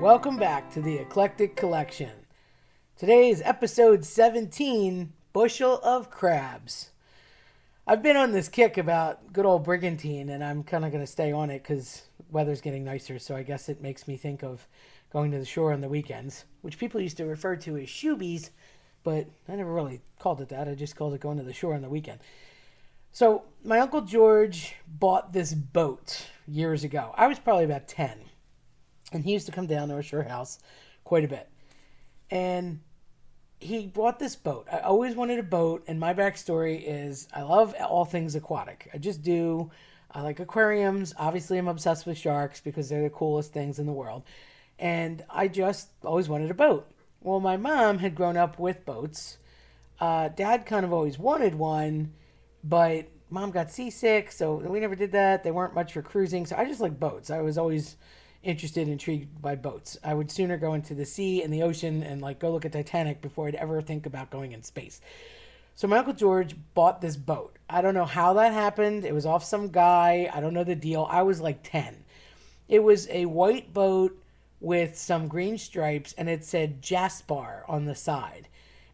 welcome back to the Eclectic Collection. Today is episode 17, Bushel of Crabs. I've been on this kick about good old Brigantine, and I'm kind of going to stay on it because weather's getting nicer, so I guess it makes me think of going to the shore on the weekends, which people used to refer to as shoobies, but I never really called it that. I just called it going to the shore on the weekend. So my Uncle George bought this boat years ago. I was probably about 10. And he used to come down to our shore house quite a bit. And he bought this boat. I always wanted a boat, and my backstory is I love all things aquatic. I just do. I like aquariums. Obviously, I'm obsessed with sharks because they're the coolest things in the world. And I just always wanted a boat. Well, my mom had grown up with boats. Dad kind of always wanted one, but Mom got seasick, so we never did that. They weren't much for cruising, so I just like boats. I was always interested, intrigued by boats. I would sooner go into the sea and the ocean and go look at Titanic before I'd ever think about going in space. So my Uncle George bought this boat. I don't know how that happened. It was off some guy. I don't know the deal. I was like 10. It was a white boat with some green stripes, and it said Jaspar on the side.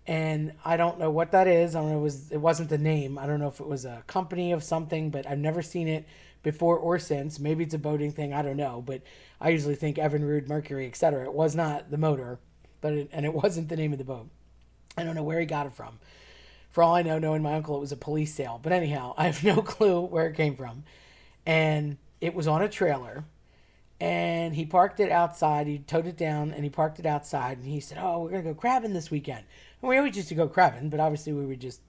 And I don't know what that is. I don't know. It wasn't the name. I don't know if it was a company of something, but I've never seen it before or since. Maybe it's a boating thing. I don't know. But I usually think Evinrude, Mercury, etc. It was not the motor, and it wasn't the name of the boat. I don't know where he got it from. For all I know, knowing my uncle, it was a police sale. But anyhow, I have no clue where it came from. And it was on a trailer. And he parked it outside. He towed it down, and he parked it outside. And he said, "Oh, we're going to go crabbing this weekend." And we always used to go crabbing, but obviously we would just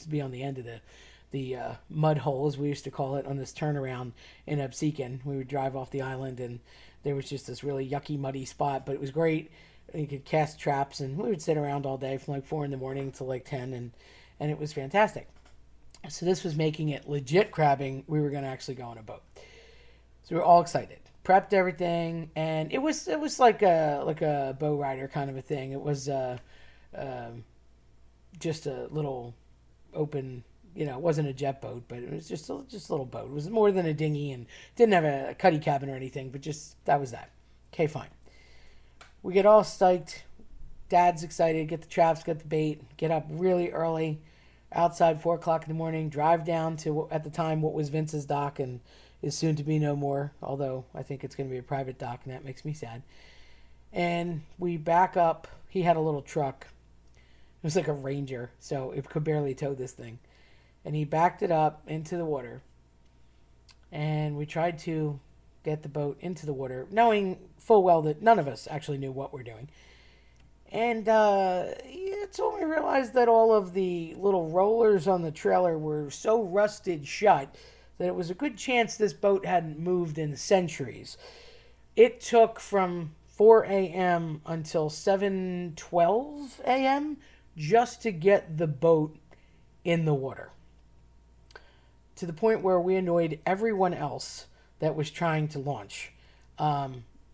be on the end of the mud hole, as we used to call it, on this turnaround in Absecon. We would drive off the island, and there was just this really yucky, muddy spot, but it was great. You could cast traps, and we would sit around all day from 4 in the morning to 10, and it was fantastic. So this was making it legit crabbing. We were going to actually go on a boat. So we were all excited. Prepped everything, and it was like a bow rider kind of a thing. It was just a little open, it wasn't a jet boat, but it was just a little boat. It was more than a dinghy, and didn't have a cuddy cabin or anything, but just that was that. Okay, fine. We get all psyched. Dad's excited. Get the traps, get the bait. Get up really early, outside 4 o'clock in the morning. Drive down to at the time what was Vince's dock and is soon to be no more. Although I think it's going to be a private dock, and that makes me sad. And we back up. He had a little truck. It was like a Ranger, so it could barely tow this thing. And he backed it up into the water. And we tried to get the boat into the water, knowing full well that none of us actually knew what we're doing. And it's when we realized that all of the little rollers on the trailer were so rusted shut that it was a good chance this boat hadn't moved in centuries. It took from 4 a.m. until 7:12 a.m. just to get the boat in the water. To the point where we annoyed everyone else that was trying to launch.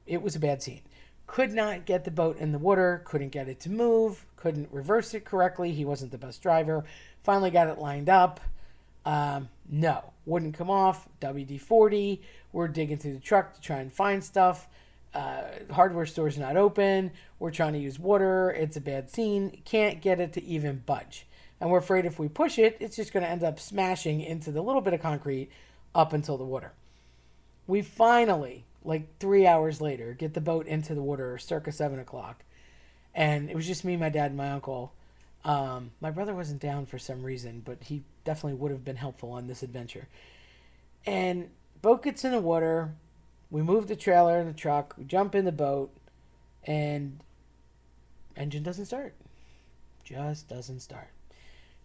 It was a bad scene. Could not get the boat in the water, couldn't get it to move, couldn't reverse it correctly. He wasn't the best driver. Finally got it lined up. No, wouldn't come off. WD-40. We're digging through the truck to try and find stuff. Hardware store's not open. We're trying to use water. It's a bad scene. Can't get it to even budge. And we're afraid if we push it, it's just going to end up smashing into the little bit of concrete up until the water. We finally, 3 hours later, get the boat into the water circa 7 o'clock. And it was just me, my dad, and my uncle. My brother wasn't down for some reason, but he definitely would have been helpful on this adventure. And boat gets in the water. We move the trailer and the truck. We jump in the boat. And engine doesn't start. Just doesn't start.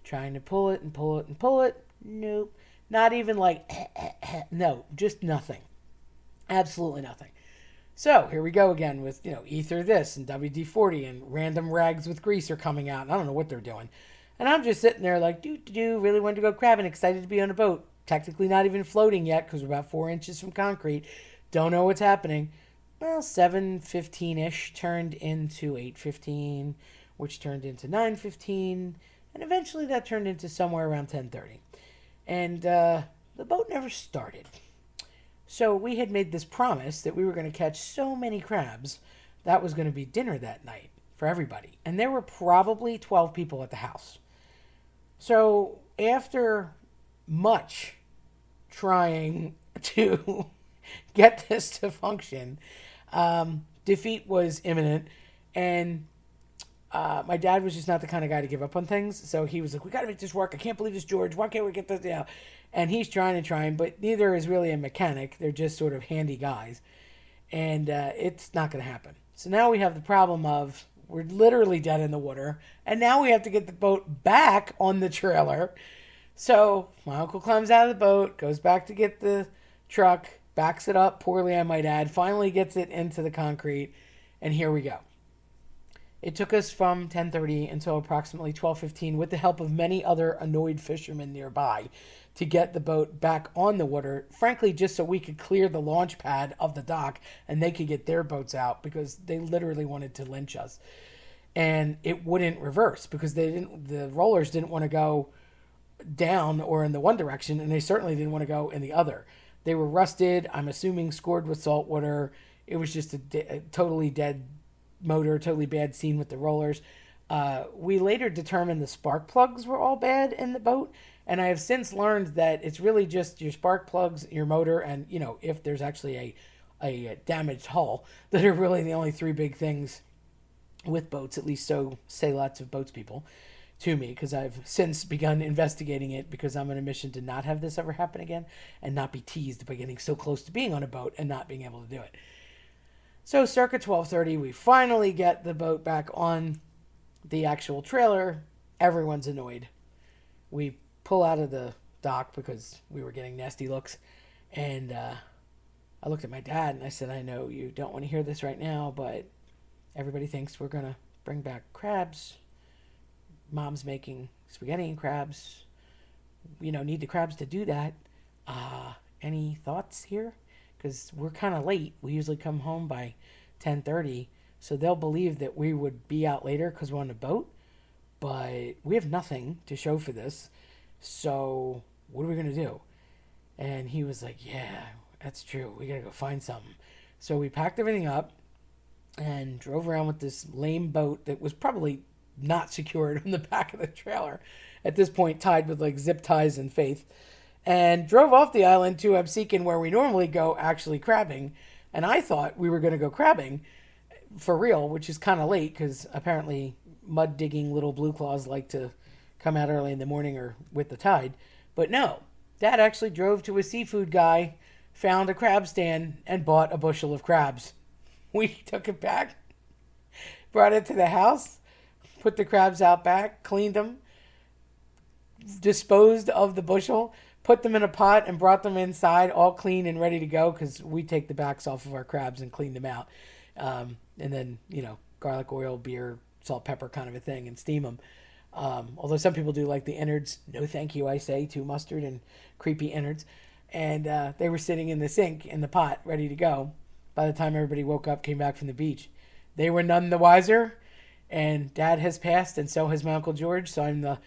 Trying to pull it and pull it and pull it. Nope. Not even no, just nothing. Absolutely nothing. So here we go again with, ether this and WD-40 and random rags with grease are coming out. I don't know what they're doing. And I'm just sitting there really wanted to go crabbing, excited to be on a boat. Technically not even floating yet because we're about 4 inches from concrete. Don't know what's happening. Well, 7:15-ish turned into 8:15, which turned into 9:15. And eventually that turned into somewhere around 10:30. And the boat never started. So we had made this promise that we were going to catch so many crabs that was going to be dinner that night for everybody. And there were probably 12 people at the house. So after much trying to get this to function, defeat was imminent. And my dad was just not the kind of guy to give up on things. So he was like, we got to make this work. I can't believe this, George. Why can't we get this? Yeah. And he's trying and trying, but neither is really a mechanic. They're just sort of handy guys. And it's not going to happen. So now we have the problem of we're literally dead in the water. And now we have to get the boat back on the trailer. So my uncle climbs out of the boat, goes back to get the truck, backs it up poorly, I might add, finally gets it into the concrete. And here we go. It took us from 10:30 until approximately 12:15 with the help of many other annoyed fishermen nearby to get the boat back on the water, frankly, just so we could clear the launch pad of the dock and they could get their boats out because they literally wanted to lynch us. And it wouldn't reverse because the rollers didn't want to go down or in the one direction, and they certainly didn't want to go in the other. They were rusted, I'm assuming scored with salt water. It was just a totally dead motor, totally bad scene with the rollers. We later determined the spark plugs were all bad in the boat, and I have since learned that it's really just your spark plugs, your motor, and if there's actually a damaged hull, that are really the only three big things with boats. At least so say lots of boats people to me, because I've since begun investigating it because I'm on a mission to not have this ever happen again and not be teased by getting so close to being on a boat and not being able to do it. So circa 12:30, we finally get the boat back on the actual trailer. Everyone's annoyed. We pull out of the dock because we were getting nasty looks. And I looked at my dad and I said, I know you don't want to hear this right now, but everybody thinks we're going to bring back crabs. Mom's making spaghetti and crabs. Need the crabs to do that. Any thoughts here? Because we're kind of late. We usually come home by 10:30, so they'll believe that we would be out later because we're on a boat, but we have nothing to show for this, so what are we going to do? And he was like, yeah, that's true. We got to go find something. So we packed everything up and drove around with this lame boat that was probably not secured on the back of the trailer, at this point tied with like zip ties and faith, and drove off the island to Absecon, where we normally go actually crabbing. And I thought we were going to go crabbing for real, which is kind of late because apparently mud digging little blue claws like to come out early in the morning or with the tide. But no, Dad actually drove to a seafood guy, found a crab stand, and bought a bushel of crabs. We took it back, brought it to the house, put the crabs out back, cleaned them, disposed of the bushel, put them in a pot, and brought them inside all clean and ready to go because we take the backs off of our crabs and clean them out. And then, garlic oil, beer, salt, pepper kind of a thing, and steam them. Although some people do like the innards. No thank you, I say, to mustard and creepy innards. And they were sitting in the sink in the pot ready to go by the time everybody woke up, came back from the beach. They were none the wiser, and Dad has passed, and so has my Uncle George, so I'm the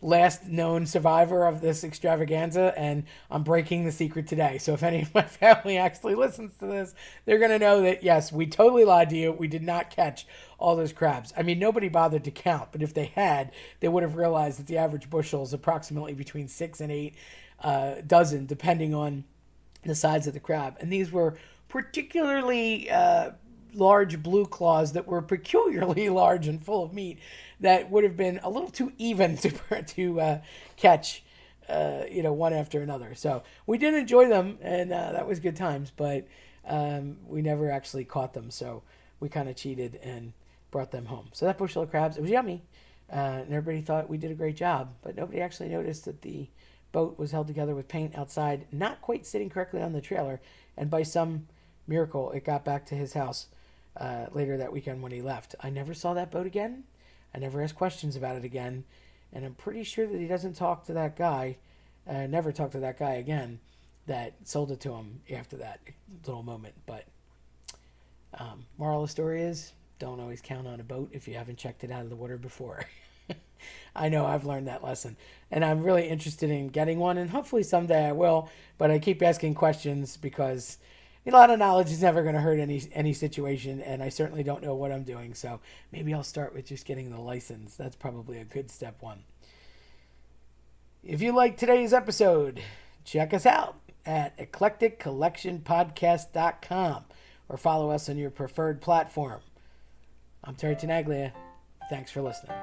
last known survivor of this extravaganza, and I'm breaking the secret today. So if any of my family actually listens to this, they're going to know that, yes, we totally lied to you. We did not catch all those crabs. I mean, nobody bothered to count, but if they had, they would have realized that the average bushel is approximately between 6 and 8 dozen, depending on the size of the crab. And these were particularly large blue claws that were peculiarly large and full of meat that would have been a little too even to catch, one after another. So we did enjoy them, and that was good times, but we never actually caught them. So we kind of cheated and brought them home. So that bushel of crabs, it was yummy. And everybody thought we did a great job, but nobody actually noticed that the boat was held together with paint outside, not quite sitting correctly on the trailer. And by some miracle, it got back to his house later that weekend when he left. I never saw that boat again. I never asked questions about it again. And I'm pretty sure that he doesn't talk to that guy, never talked to that guy again that sold it to him after that little moment. But moral of the story is, don't always count on a boat if you haven't checked it out of the water before. I know I've learned that lesson, and I'm really interested in getting one, and hopefully someday I will, but I keep asking questions because A lot of knowledge is never going to hurt any situation, and I certainly don't know what I'm doing. So maybe I'll start with just getting the license. That's probably a good step one. If you like today's episode, check us out at eclecticcollectionpodcast.com or follow us on your preferred platform. I'm Terry Tenaglia. Thanks for listening.